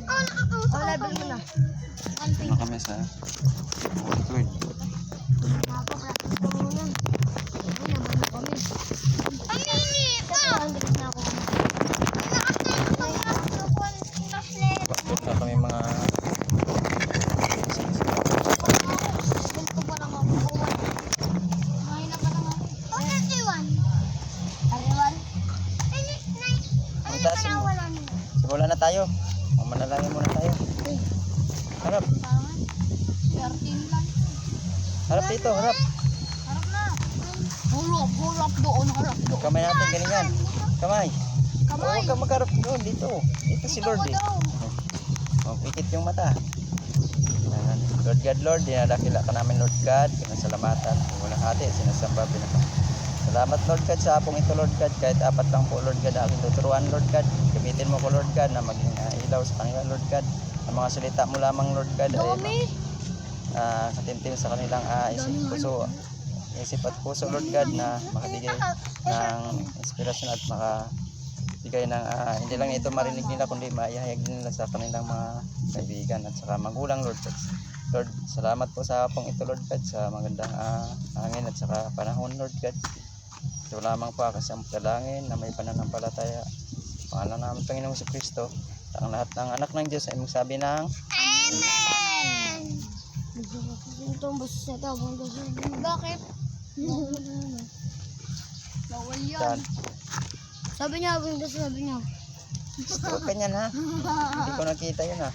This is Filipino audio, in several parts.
Oh, level mo na. Ano kami sa third. Bakit na kami mga ang taas mo. Simula na tayo. Manalangin muna tayo. Harap. Harap dito, harap. Hulap doon, harap doon. Kamay natin, ganyan. Kamay. Huwag ka magharap doon, dito. Dito si Lord eh. Pikit yung mata. Ayan. Lord God, Lord, dinadakila ka namin Lord God. Pinasalamatan. Walang hati, sinasamba, Salamat Lord God sa hapong ito Lord God. Kahit apat lang po Lord God aking tuturuan Lord God. Gamitin mo ko Lord God na maging ilaw sa kanila Lord God. Ang mga salita mo lamang Lord God ay katimtim sa kanilang isip at puso Lord God na makabigay ng inspirasyon at makabigay ng hindi lang ito marinig nila kundi maihayag din nila sa kanilang mga kaibigan at saka magulang Lord God. Lord, salamat po sa hapong ito Lord God sa magandang hangin at saka panahon Lord God. Ito lamang po kasi ang dalangin na may pananampalataya. Pangalan namin Panginoong Kristo. Ang lahat ng anak ng Diyos ay magsabi ng Amen! Bakit? Bawal yan. Sabi niya, Huwag kanyan ha. Hindi ko nakita yun ha.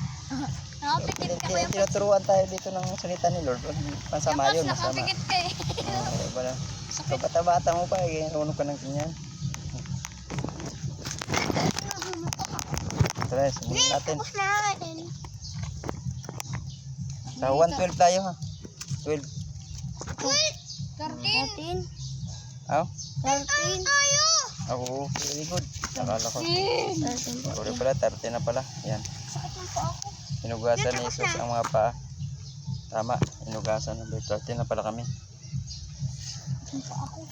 nakapikit ka ba yung Tinuturuan tayo dito ng salita ni Lord. Pansama yun. nakapikit ka eh. So bata-bata mo pa eh. Lunok ka ng kanyan. Tara, simulan natin. Sa 1:12 tayo ha. 12. 13? Aw? 13? Oo, very good. Nakala ko. 13. Sorry pala, 30 na pala. Yan. Sakit ng paa ko. Inugasan ni Jesus ang mga paa. Tama, inugasan. 30 na pala kami. Ang paa ko.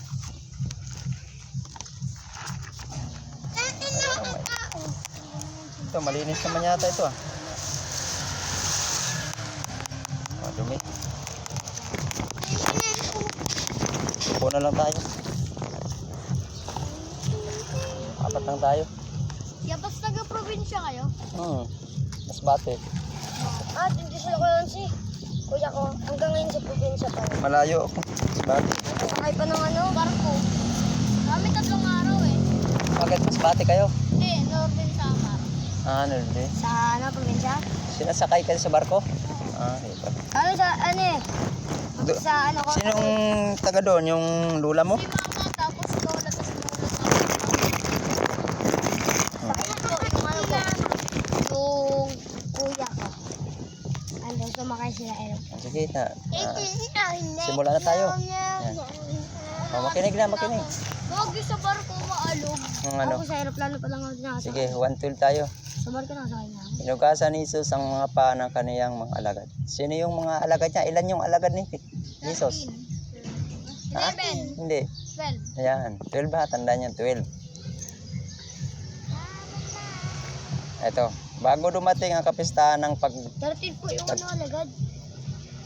Ito, malinis naman yata ito ah. Dumi. Upo na lang tayo. Apat lang tayo. Bas taga-probinsya kayo? Mas bate. Hindi sila ko yun si kuya ko. Hanggang ngayon sa probinsya pa rin. Malayo ako. Mas bate. Sakay pa ng barko. Kami 3 araw eh. Bakit mas bate kayo? Hindi, Northern Samar. Ano din? Sa probinsya? Sinasakay kayo sa barko? Iba. Kami sa sa ko. Sinong taga doon? Yung lula mo? Si mama, tapos lola, tapos yung kuya ko. Sumakay sila Sige, simula na tayo. Makinig na, makinig. Huwag sa barko maalog. Ano? Ako sa aeroplano pa lang ako nakasakay. Sige, 1:12 tayo. Sa barko nakasakay na. Inugasan ni Jesus ang mga paa ng kaniyang mga alagad. Sino yung mga alagad niya? Ilan yung alagad ni Jesus? 11. Hindi. 12. Ayan, 12 ha, tandaan niya 12. Ito, bago dumating ang kapistahan ng 13 po yung alagad.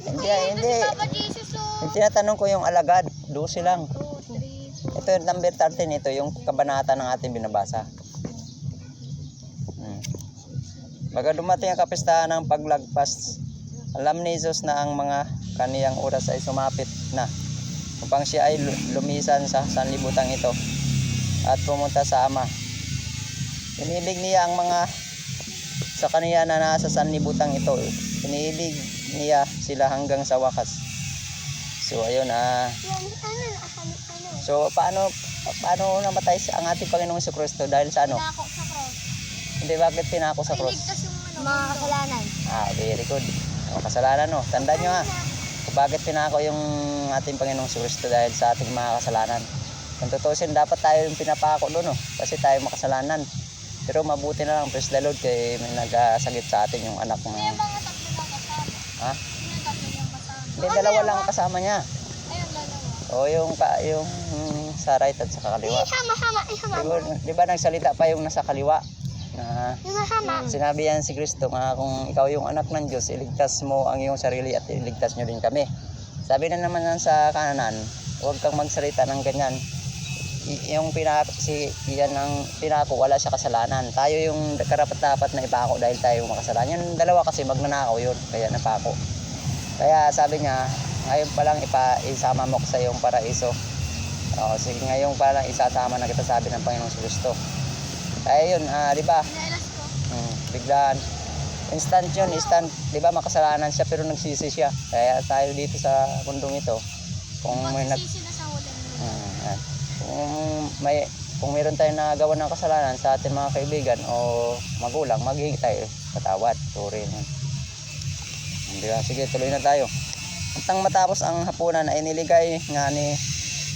Hindi. Papa Jesus Yung tinatanong ko yung alagad, 12 lang. 2, 3, 4. Ito yung number 13, ito yung kabanata ng ating binabasa. Bago dumating ang kapistahan ng paglagpas, alam ni Jesus na ang mga kaniyang oras ay sumapit na upang siya ay lumisan sa sanlibutan ito at pumunta sa Ama. Inilig niya ang mga sa kaniya na nasa sanlibutan ito. Inilig niya sila hanggang sa wakas. So ayun So paano namatay ang ating Panginoong Jesucristo dahil sa ano? Pinako sa cross. Hindi, bakit pinako sa cross? Iligtas yung mga kasalanan. Very good. Kasalanan no. Tandaan nyo ha. Kung bakit pinako yung ating Panginoong Jesucristo dahil sa ating mga kasalanan. Kung tutusin, dapat tayo yung pinapako doon no. Kasi tayo makasalanan. Pero mabuti na lang, praise the Lord, kay may nagsagip sa atin yung anak mo. Yung mga 3 na kasama. Ha? Yung 3 yung kasama. Hindi, 2 lang kasama niya. Ayun, 2. O yung sa right at sa kaliwa. Sama. Di ba nagsalita pa yung nasa kaliwa? Na Yung masama. sinabi yan si Kristo nga kung ikaw yung anak ng Diyos, iligtas mo ang iyong sarili at iligtas nyo din kami. Sabi na naman yan sa kanan, huwag kang magsalita ng ganyan. Yan ang pinako, wala siya kasalanan. Tayo yung karapat-dapat na ipako dahil tayo yung makasalanan. Yung dalawa kasi magnanakaw yun, kaya napako. Kaya sabi niya, ngayon pa lang isama mo ko sa iyong paraiso. Sige, ngayon pa lang isasama na kita, sabi ng Panginoong Kristo. Kaya yun, di ba? Biglaan. Instant yun, instant. Di ba makasalanan siya pero nagsisi siya. Kaya tayo dito sa mundong ito, kung may kung mayroon tayong nagawa ng kasalanan sa ating mga kaibigan o magulang, maghihingi tayo patawad, turin. Diba? Sige, tuloy na tayo. Antang matapos ang hapunan ay iniligay nga ni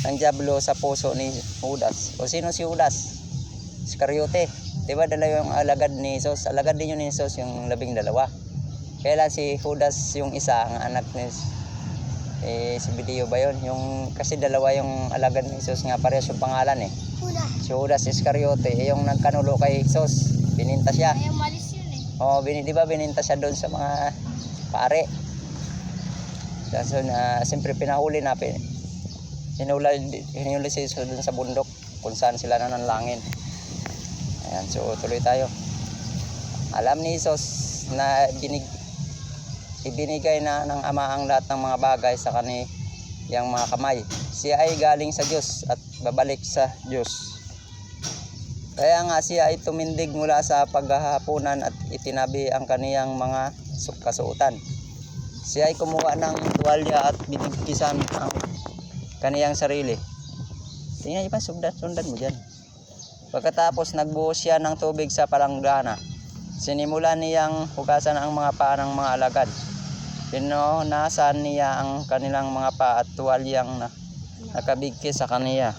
ng diablo sa puso ni Judas. O sino si Judas? Iscariote. Diba dala yung alagad ni Jesus? Alagad din yun ni Jesus, yung 12. Kailan si Judas yung isa, ang anak ni si Bideo ba yun? Yung, kasi dalawa yung alagad ni Jesus nga, parehas yung pangalan eh. Si Judas Iscariote, yung nagkanulo kay Jesus. Bininta siya. Ay, malis yun eh. Di ba bininta siya doon sa mga pare. So, siyempre pinahuli na. Hinuli si Jesus doon sa bundok kung saan sila nananalangin. Ayan, so tuloy tayo. Alam ni Jesus na ibinigay na ng Ama ang lahat ng mga bagay sa kaniyang mga kamay. Siya ay galing sa Diyos at babalik sa Diyos. Kaya nga siya ay tumindig mula sa paghahapunan at itinabi ang kaniyang mga kasuotan. Siya ay kumuha ng tuwalya at binigkisan ang kaniyang sarili. Tingnan niyo pa, sundan mo dyan. Pagkatapos nagbuhos siya ng tubig sa palanggana. Sinimulan niyang hugasan ang mga paa ng mga alagad. Pinunasan niya ang kanilang mga paa at tuwalyang nakabigkis sa kaniya.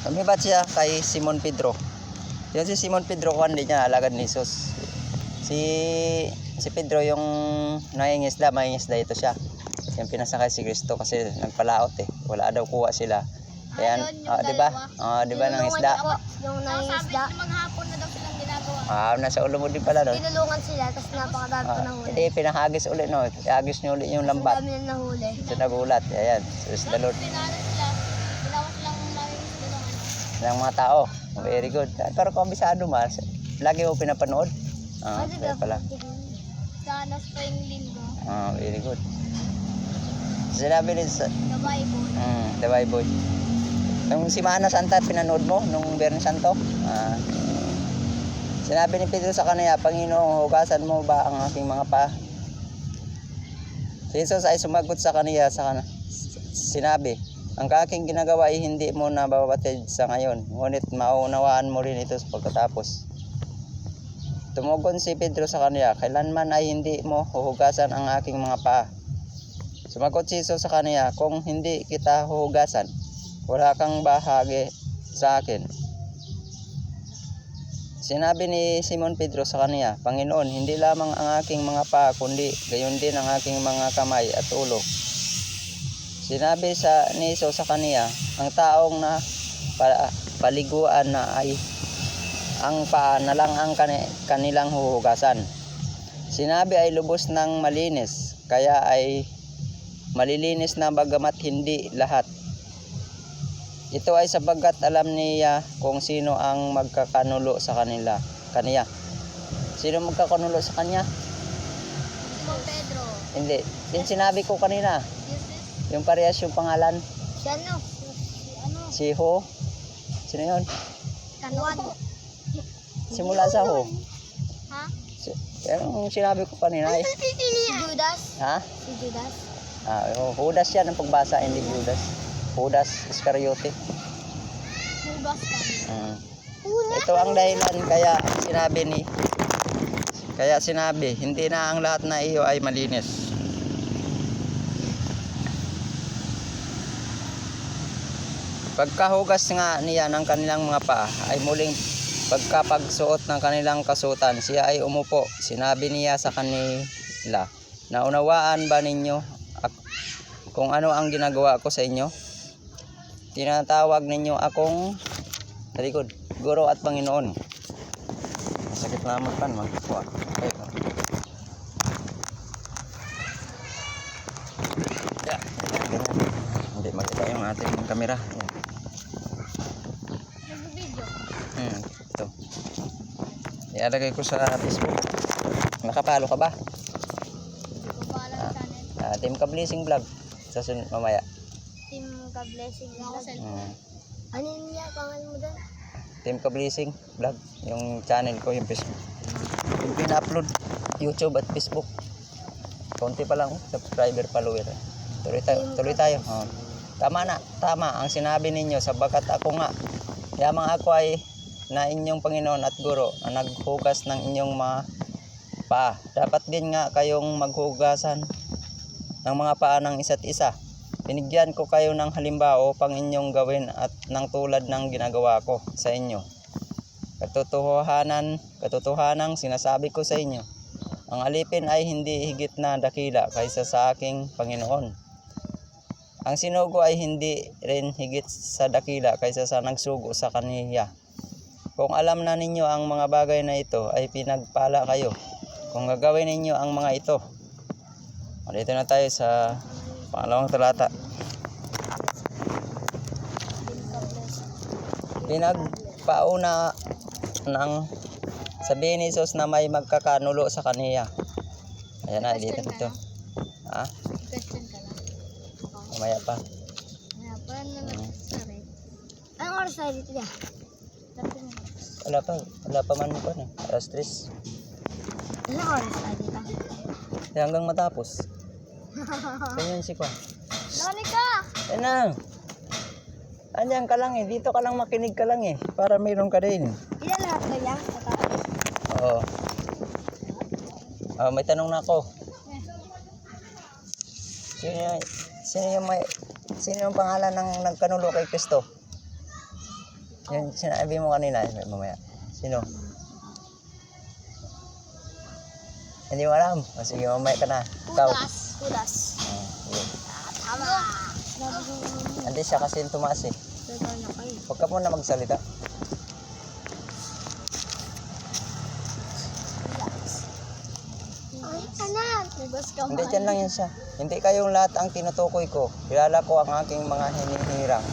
Lumipat siya kay Simon Pedro. Yan si Simon Pedro, kuwan din niya, alagad ni Jesus. Si Pedro yung nangingisda ito siya. Yung pinasakay si Kristo kasi nagpalaot eh. Wala daw kuha sila. Kaya, di ba? Di ba ng isda? Yung nangingisda. Sabi mga hapon na daw silang ginagawa. Nasa ulo mo din pala doon. Tinulungan sila, tapos napakadami ko nahuli. Hindi, pinahagis ulit no. Ihagis nyo ulit yung lambat. Ang dami na nahuli. So nagulat. Ayan. So the Lord. Pinalo sila. Ginawa silang nangingisda. Ng mga tao. Very good. Pero kung bisado mas, lagi mo pinapanood. Kaya pala. Sa spring linggo. Very good. Sinabi rin sa The Bible. The Bible. Nung Semana Santa pinanood mo nung Biyernes Santo, sinabi ni Pedro sa kanya, Panginoon, hugasan mo ba ang aking mga paa? Si Jesus ay sumagot sa kanya, sinabi, ang aking ginagawa ay hindi mo nababatid sa ngayon, ngunit maunawaan mo rin ito sa pagkatapos. Tumugon si Pedro sa kanya, kailanman ay hindi mo huhugasan ang aking mga paa. Sumagot si Jesus sa kanya, kung hindi kita huhugasan, wala kang bahagi sa akin. Sinabi ni Simon Pedro sa kanya, Panginoon, hindi lamang ang aking mga paa, kundi gayon din ang aking mga kamay at ulo. Sinabi ni Jesus sa kanya, ang taong na paliguan na ay ang paa na lang ang kanilang huhugasan. Sinabi ay lubos ng malinis, kaya ay malilinis na bagamat hindi lahat. Ito ay sabagat alam niya kung sino ang magkakanulo sa kaniya. Sino magkakanulo sa kanya? Simon Pedro. Hindi. Yung sinabi ko kanina. Jesus. Yung parehas yung pangalan. Si ano? Si Ho. Sino yun? Kanuan. Simula sa Ho. Ha? Yung sinabi ko kanina eh. Si Judas. Ha? Si Judas. Judas yan ang pagbasa, hindi Judas. Judas Iscariote. Hugas kami. Ito ang dahilan kaya sinabi, hindi na ang lahat na iyo ay malinis. Pagkahugas nga niya ng kanilang mga paa, ay muling pagkapagsuot ng kanilang kasuotan, siya ay umupo. Sinabi niya sa kanila, naunawaan ba ninyo kung ano ang ginagawa ko sa inyo? Tinatawag ninyo akong talikod. Guro at Panginoon. Sakit naman pan magkuha. Okay. Ya, ganyan. Hindi makita yung ating kamera. Yan. Nag-video. Ito. Ialagay ko sa Facebook. Nakapalo ka ba? Pagpaalam channel. Team Ka Blessing Vlog. Sa sunod mamaya. Team Ka Blessing. Ako cellphone. Ano niya, pangalan mo doon? Team Ka Blessing Vlog. Yung channel ko, yung Facebook. Yung pina-upload YouTube at Facebook. Konti pa lang subscriber, follower. Tuloy tayo. Oh. Tama na, tama ang sinabi ninyo sabagat ako nga yamang ako ay na inyong Panginoon at Guro na naghugas ng inyong mga paa. Dapat din nga kayong maghugasan ng mga paa ng isa't isa. Binigyan ko kayo ng halimbawa upang inyong gawin at ng tulad ng ginagawa ko sa inyo. Katotohanang sinasabi ko sa inyo, ang alipin ay hindi higit na dakila kaysa sa aking Panginoon. Ang sinugo ay hindi rin higit sa dakila kaysa sa nagsugo sa kaniya. Kung alam na ninyo ang mga bagay na ito, ay pinagpala kayo kung gagawin ninyo ang mga ito. Dito na tayo sa pangalawang talata. Pinagpauna ng sabihin ni Jesus na may magkakanulo sa kaniya. Ayan na, dito. Ha? Question ka lang. Mamaya pa. Kaya pa naman. Sorry. Anong oras tayo dito niya? 30 minutes. Wala pa man po eh. Alas 3. Anong oras tayo dito? Hanggang matapos. Ganyan si Kwan. Nani ka! Ayan na. Andiyan ka lang eh. Dito ka lang makinig ka lang eh. Para mayroon ka din. Ilan lahat ba yan? Oo. May tanong na ako. Sino yung pangalan ng nagkanulo kay Kristo? Yung sinabi mo kanina, mamaya. Sino? Hindi mo alam. Sige, mamaya ka na. Ikaw. Judas. Yun. Tama. Hindi siya kasi yung tumaas eh. Tama na kayo. Huwag ka muna magsalita. Ay, anak! Nabas ka Hindi, dyan lang yan siya. Hindi kayong lahat ang tinutukoy ko. Kilala ko ang aking mga hinihirang.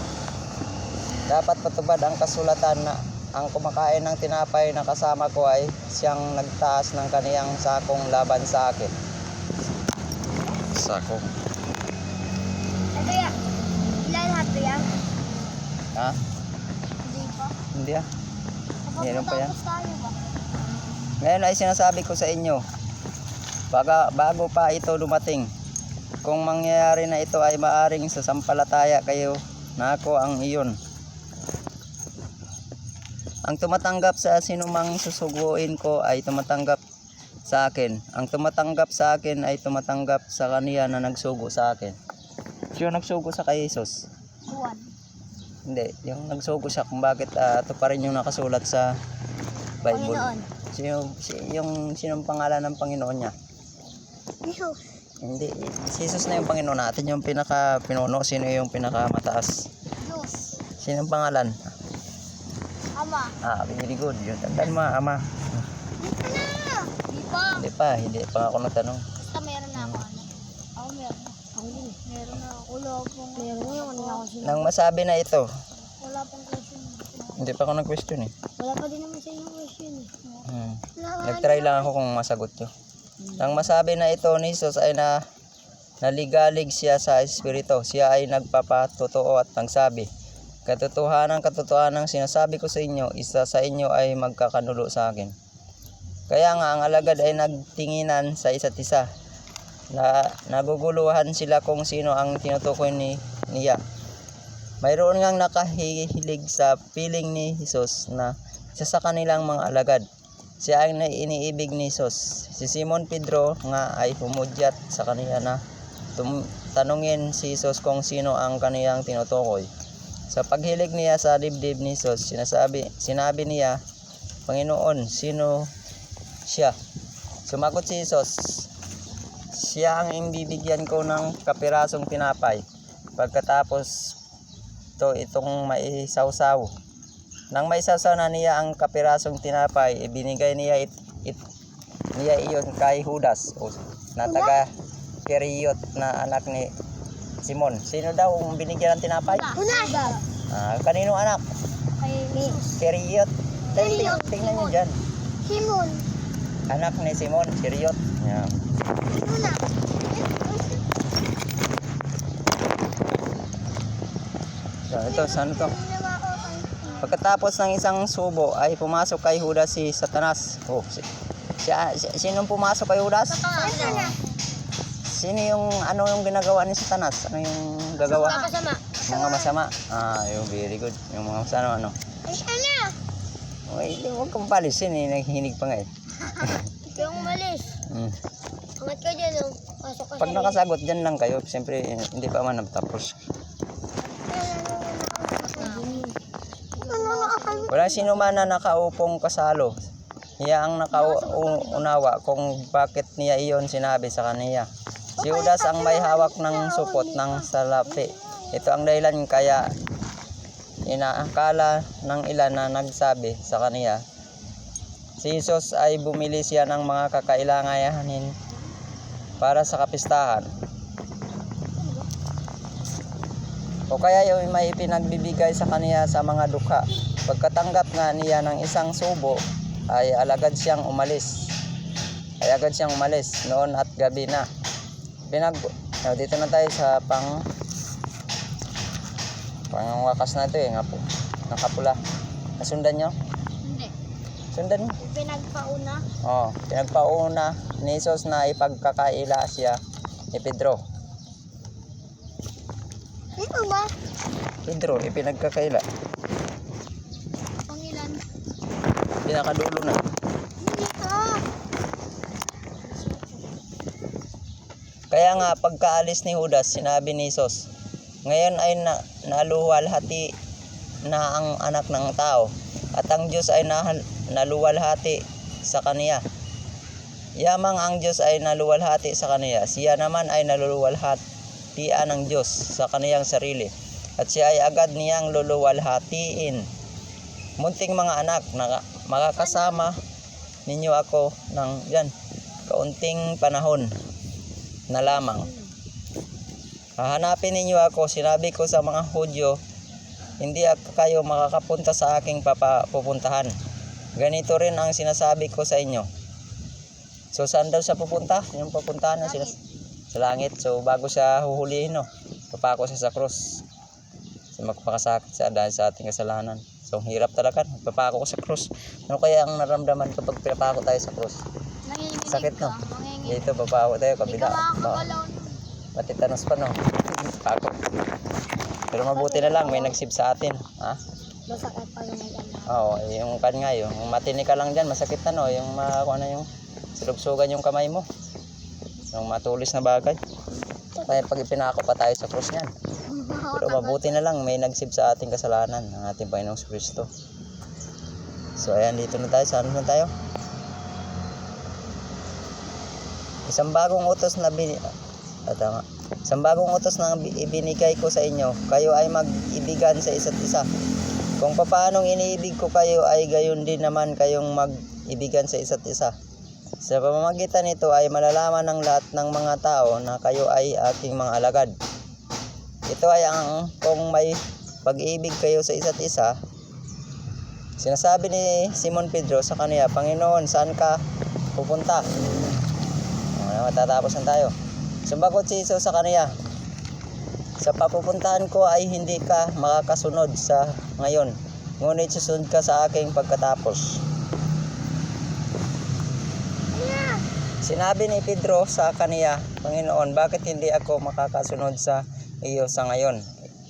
Dapat patubad ang kasulatan na ang kumakain ng tinapay na kasama ko ay siyang nagtaas ng kaniyang sakong laban sa akin. Sako. Ito yan. Ilan lahat ba yan? Ha? Hindi pa. Hindi ah. Meron pa yan. Tapos tayo ba? Ngayon ay sinasabi ko sa inyo, bago pa ito dumating, kung mangyayari na ito ay maaring sasampalataya kayo na ako ang iyon. Ang tumatanggap sa sinumang susuguin ko ay tumatanggap sa akin. Ang tumatanggap sa akin ay tumatanggap sa kaniya na nagsugo sa akin. Sino nagsugo sa kay Jesus? Juan. Hindi, yung nagsugo siya kung bakit ito pa rin yung nakasulat sa Bible. Panginoon. Sinong pangalan ng Panginoon niya? Jesus. Hindi, si Jesus na yung Panginoon natin, yung pinaka-pinuno. Sino yung pinaka-mataas? Diyos. Sinong pangalan? Ama. Very good. Yun, tandaan mo, Ama. Hindi pa. Hindi pa ako nagtanong. Basta meron na ako. Ano? Ako meron na. Ako din. Meron na ako. Wala pong. Meron nga yung kanina ako sila. Nang masabi na ito, Wala pong question. hindi pa ako nag-question eh. Wala pa din naman sa inyo question eh. Nag-try lang ako kung masagot nyo. Nang masabi na ito ni Jesus ay naligalig siya sa Espiritu. Siya ay nagpapatotoo at nagsabi, katotohanan sinasabi ko sa inyo, isa sa inyo ay magkakanulo sa akin. Kaya nga ang alagad ay nagtinginan sa isa't isa. Naguguluhan sila kung sino ang tinutukoy niya. Mayroon ngang nakahilig sa piling ni Jesus na isa sa kanilang mga alagad. Siya ang iniibig ni Jesus. Si Simon Pedro nga ay humudyat sa kaniya na tanungin si Jesus kung sino ang kaniyang tinutukoy. Sa paghilig niya sa dibdib ni Jesus, sinabi niya, Panginoon, sino siya? Sumagot si Jesus, siya ang ibibigyan ko ng kapirasong tinapay. Pagkatapos itong maisawsaw Nang may sasana niya ang kapirasong tinapay, ibinigay niya niya iyon kay Judas o na taga Keriyot na anak ni Simon. Sino daw ang binigyan ng tinapay? Judas. Kanino anak? Kay Keriyot. Tingnan nyo dyan. Simon. Anak ni Simon, Keriyot. Yan. Una. Ito, saan ito? Pagkatapos ng isang subo ay pumasok kay Judas si Satanas. Sinong pumasok kay Judas? Sino yung yung ginagawa ni Satanas? Ano yung gagawa? Masama. Mga masama. Yung very good. Yung mga masama ano. Ay, ano? Hindi, huwag kang palisin eh. Naghihinig pa nga eh. Ikaw umalis. Angat ka dyan, oh. Pasok ka Pag nakasagot, dyan lang kayo. Siyempre, hindi pa man natapos. Wala sino man na nakaupong kasalo. Niya ang nakaunawa kung bakit niya iyon sinabi sa kaniya. Si Judas ang may hawak ng supot ng salapi. Ito ang dahilan kaya inaakala ng ilan na nagsabi sa kaniya, si Jesus ay bumili siya ng mga kakailanganin para sa kapistahan. O kaya yung may ipinagbibigay sa kaniya sa mga dukha. Pagkatanggap nga niya ng isang subo, ay agad siyang umalis noon at gabi na. Dito na tayo sa pangwakas na ito eh, nakapula. Nasundan nyo? Hindi. Sundan mo? Pinagpauna. Pinagpauna ni Jesus na ipagkakaila siya ni Pedro. Ito ba? Pedro, ipinagkakaila. Pangilan. Pinakadulo na. Dito. Kaya nga pagkaalis ni Judas, sinabi ni Jesus, ngayon ay naluwalhati na ang anak ng tao at ang Diyos ay naluwalhati sa kaniya. Yamang ang Diyos ay naluwalhati sa kaniya, siya naman ay naluwalhatian ng Diyos sa kaniyang sarili at siya ay agad niyang luluwalhatiin. Munting mga anak, makakasama ninyo ako ng kaunting panahon na lamang. Hahanapin ninyo ako, sinabi ko sa mga Hudyo, hindi kayo makakapunta sa aking pupuntahan. Ganito rin ang sinasabi ko sa inyo. So saan daw siya pupunta? Yung pupuntahan na sa langit. So bago siya huhulihin, papako siya sa krus. So magpakasakit siya dahil sa ating kasalanan. So hirap talaga, papako ko sa krus. Ano kaya ang naramdaman kapag pinapako tayo sa krus? Sakit no? Dito papako tayo, kabila. Pati tanos pa no? Pako. Pero mabuti na lang, may nagsib sa atin. Ha? Masakit pa rin yan. Oo, yung nga yung matini ka lang dyan, masakit na no? Yung yung silugsugan yung kamay mo. Yung matulis na bagay. Kaya pag ipinako pa tayo sa krus niyan. Pero mabuti na lang, may nagsib sa ating kasalanan, ang ating Panginoong Kristo. So ayan, dito na tayo. Saan na tayo? Isang bagong utos na ibinigay ko sa inyo, kayo ay mag-ibigan sa isa't isa. Kung paanong iniibig ko kayo ay gayon din naman kayong mag-ibigan sa isa't isa. Sa pamamagitan nito ay malalaman ng lahat ng mga tao na kayo ay aking mga alagad. Ito ay kung may pag-ibig kayo sa isa't isa. Sinasabi ni Simon Pedro sa kaniya, Panginoon, saan ka pupunta? Matatapos na tayo. Sumagot si Jesus sa kaniya, sa papupuntahan ko ay hindi ka makakasunod sa ngayon, ngunit susunod ka sa aking pagkatapos. Sinabi ni Pedro sa kaniya, Panginoon, bakit hindi ako makakasunod sa iyo sa ngayon?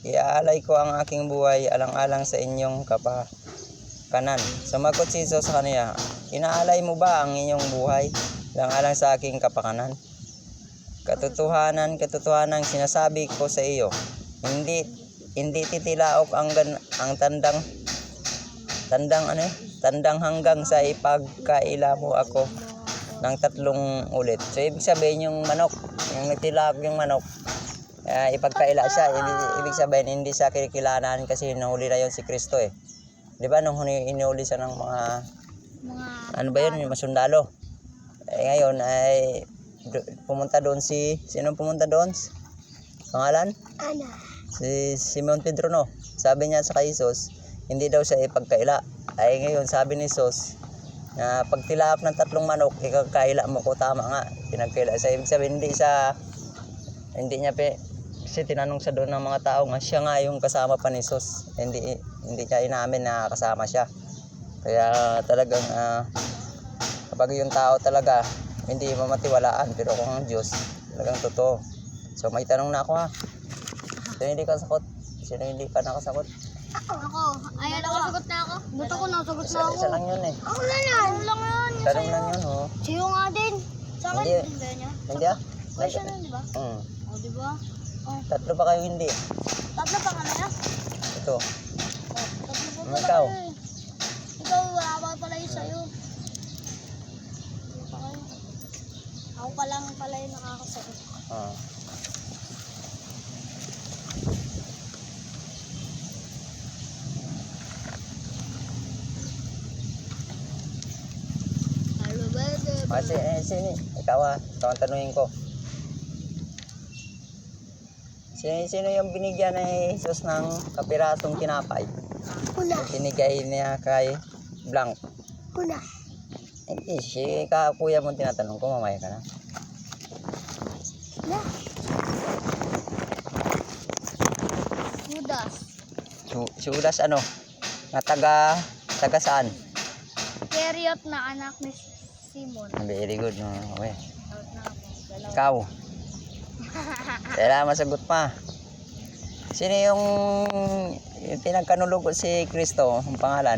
Iaalay ko ang aking buhay alang-alang sa inyong kapakanan. Sumagot si Jesus sa kaniya, inaalay mo ba ang inyong buhay alang-alang sa aking kapakanan? Katotohanan sinasabi ko sa iyo, hindi titilaok ang tandang hanggang sa ipagkaila mo ako ng 3 ulit. So ibig sabihin yung manok, yung nagtilaok yung manok, ipagkaila siya. Ibig sabihin hindi siya kikilanan kasi nahuli na yon si Kristo eh. Di ba nung iniuli siya ng mga, Mga ano ba yun, yung masundalo. Ngayon ay pumunta doon sinong pumunta doon? Pangalan? Ana. Si Simon Pedro, no? Sabi niya sa kay Jesus, hindi daw siya ipagkaila. Ay ngayon sabi ni Jesus, na pagtilaap ng 3 manok, ikakaila mo ko, tama nga, pinagkaila. Sa ibig sabihin, hindi niya kasi tinanong sa doon ng mga tao nga, siya nga yung kasama pa ni Jesus. Hindi niya inamin na kasama siya. Kaya talagang, kapag yung tao talaga, hindi mamatiwalaan, pero kung ang Diyos, talagang totoo. So may tanong na ako ha. Sino hindi ka sakot? Sino hindi pa nakasakot? Ako. Ayan, nakasagot na ako. Ba't ako nakasagot na ako? Isa lang yun eh. Ako na yan. Ano lang yun? Tanong lang yun, oh. Sa'yo nga din. Sa akin, Hindi. hindi niya. Hindi ah? Ay, siya na, di ba? O, di ba? 3 pa kayo hindi. Tatlo pa nga na yan. Ito. Tatlo pa pala Ikaw. kayo eh. Ikaw, wala pa pala yun sa'yo. Wala pa kayo. Ako pa lang pala yung nakakasagot. Ah. Hello, baby. Sini, ikaw ang tanungin ko. Sino yung binigyan ni Jesus ng kapirasong tinapay? Una. Yung binigay niya kay Blanc. Una. Hindi, si kuya mo tinatanong ko, mamaya ka na. Na. Judas. Si Judas ano? Na taga saan? Keriot na anak ni Simon. Very good. No? Okay. Out na ako. Dalawa. Ikaw. Kailangan masagot pa. Sino yung pinagkanulog si Kristo, ang pangalan?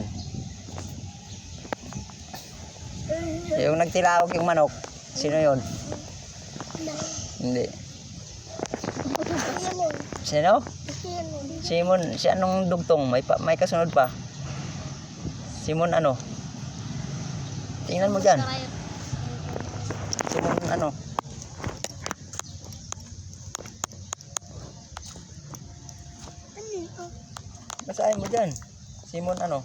Yung nagtilawag yung manok. Sino yun? Hindi. Simon. Sino? Simon. Simon, si anong dugtong? May kasunod pa. Simon ano? Tingnan mo dyan. Simon ano? Ano ito? Basahin mo dyan. Simon ano?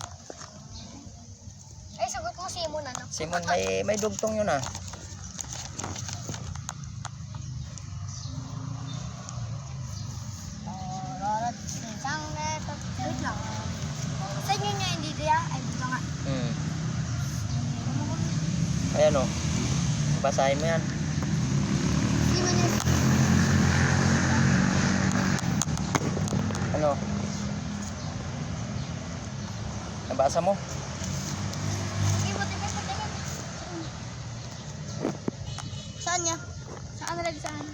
Ay, sagot mo Simon, ano? Simon, may dugtong yun ah. Wait lang. Sa inyo niya hindi diya? Ay, dito nga. Ayan o. Basahin mo yan. Simon is... Ano? Nabasa mo? Simon, tingin. Saan niya? Saan rin saan?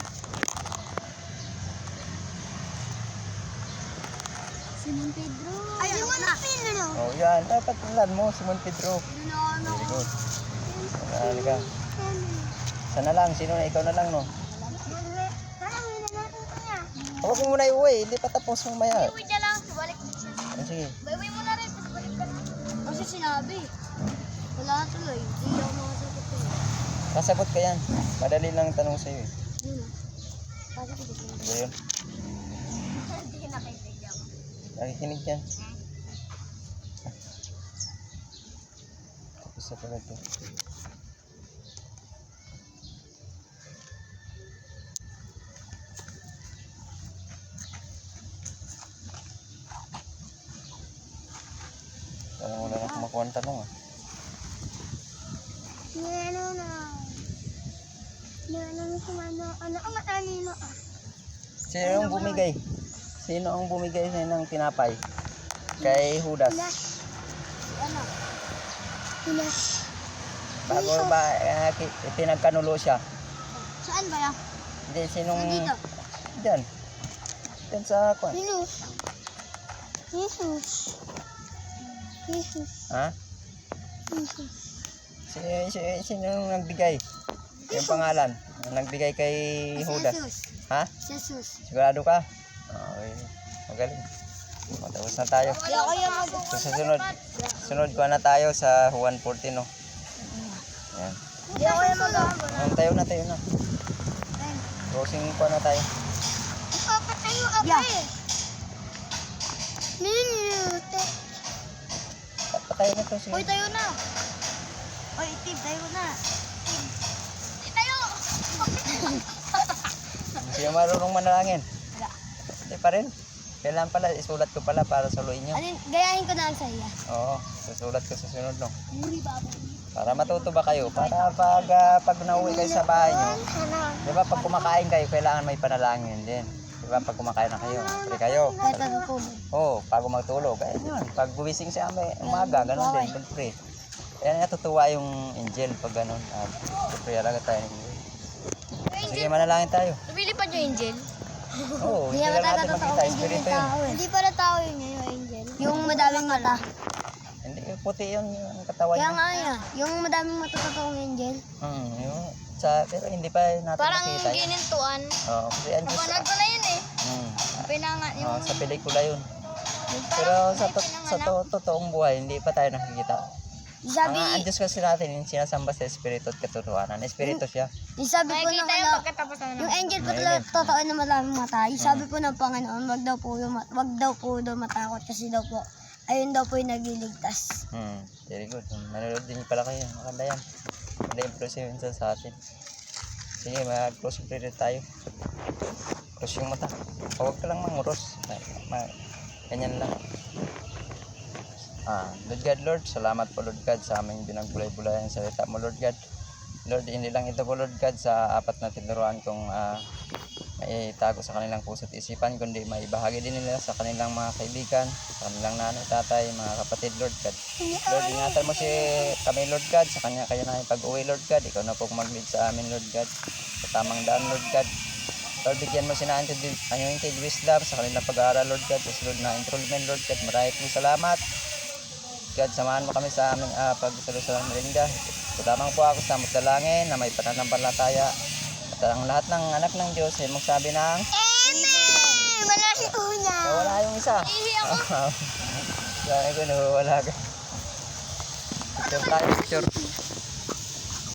Simon Pedro. Ay, Simon na. Pedro. Oh, yan. Dapat ulan mo, Simon Pedro. Ano Very good. Ano ka? Sana lang. Sino na? Ikaw na lang, no? Huwag mo muna iuwi. Hindi pa tapos mamaya. Iuwi niya lang. Balik din siya. Sige. Iuwi mo na rin. Tapos balik ka na. Kasi sinabi. Wala na tuloy. Hindi ako makasagot ko. Kasagot ka yan. Madali lang ang tanong sa'yo eh. Yun na. Kasi ko dito. Diba yun? Hindi na kaibigan ko. Nakikinig yan. Tapos na pala ito. Parang wala na kumakuha ng tanong ah. Ano na. Ano ang matalino ah. Sino ang bumigay? Sino ang bumigay sa'yo ng tinapay? Kay Judas. Ano? Una. Bago ba pinagkanulo siya? Saan ba yan? Hindi, sinong... Nandito. Diyan. Diyan sa kwan. Sino? Jesus. Jesus. Ha? Jesus. Sino yung nagbigay? Yung pangalan. Yung nagbigay kay Judas. Jesus. Ha? Jesus. Sigurado ka? Okay. Magaling. Matapos na tayo. Wala ko yung So, sa sunod ko na tayo sa Juan 14, no? Yan. Hindi ako yung mag-aamon. Tayo na. Closing ko na tayo. Papatayo ako Yeah. eh. Minute. tayo na to. Sige. Uy, tayo na. Uy, Tim, tayo na. Tim. Tayo! Sino marunong manalangin? Wala. Hindi pa rin. Kailan pala, isulat ko pala para saluin nyo. Alin, gayahin ko na lang sa iya. Oo, susulat ko sa sunod, no? Muri babo. Para matuto ba kayo? Para pag nauwi kayo sa bahay nyo, di ba pag kumakain kayo, kailangan may panalangin din. Di ba pag kumakain na kayo, pwede kayo. Kahit natutulog. Oo, bago magtulog, kaya yun. Pag buwising siya umaga, ganun din, siyempre. Kaya natutuwa yung angel pag ganun. At siyempre, alaga tayo ng angel. Sige, manalangin tayo. Lumilipad yung angel. Oo, hindi lang natin makita, espiritu yun. Hindi pala tao yun yung angel. Yung madaming mata. Hindi, puti yun yung katawan Kaya niya. nga yan. Yung madaming mata totoong angel. Yun. Pero hindi pa natin Parang makita yun. ginintuan. Oo, kasi ang Diyos. Napanood ko na yun eh. Mm. Pinangat yung... Sa pelikula yun. Pero sa totoong buhay, hindi pa tayo nakikita. Sabi, Ang Diyos kasi natin, yung sinasamba sa espiritu at katotohanan. Espiritu siya. yung sabi po ng Makikita yung pagkatapos na yung angel po talaga totoo na madaming mata. Yung sabi po ng Panginoon, wag daw po daw matakot kasi daw po, ayun daw po yung nagliligtas. Very good. Nanonood din pala kayo. Maganda yan. Maganda yung process sa atin. Sige, mag-close prayer tayo. Close yung mata. Huwag ka lang manguros. Ganyan lang. Lord God, Lord, salamat po Lord God sa aming binagbulay-bulay ang salita mo Lord God. Lord, hindi lang ito po Lord God sa apat na tinuruan kong maitago sa kanilang puso at isipan, kundi maibahagi din nila sa kanilang mga kaibigan, sa kanilang nanay, tatay, mga kapatid Lord God. Lord, ingatan mo si kami Lord God sa kanya kaya na pag-uwi Lord God. Ikaw na po mag-lead sa amin Lord God sa tamang daan Lord God. Lord, bigyan mo sila anointed wisdom sa kanilang pag-aaral Lord God, sa sunod na enrollment Lord God. Maraming po salamat God, samahan mo kami sa aming pagsaluso ng merinda. Lamang po ako sa magdalangin na may pananampalataya at ang lahat ng anak ng Diyos ay magsabi ng Amen! Wala si Kuya! wala yung isa. Sabi ko, nawawala ka. Picture tayo, picture.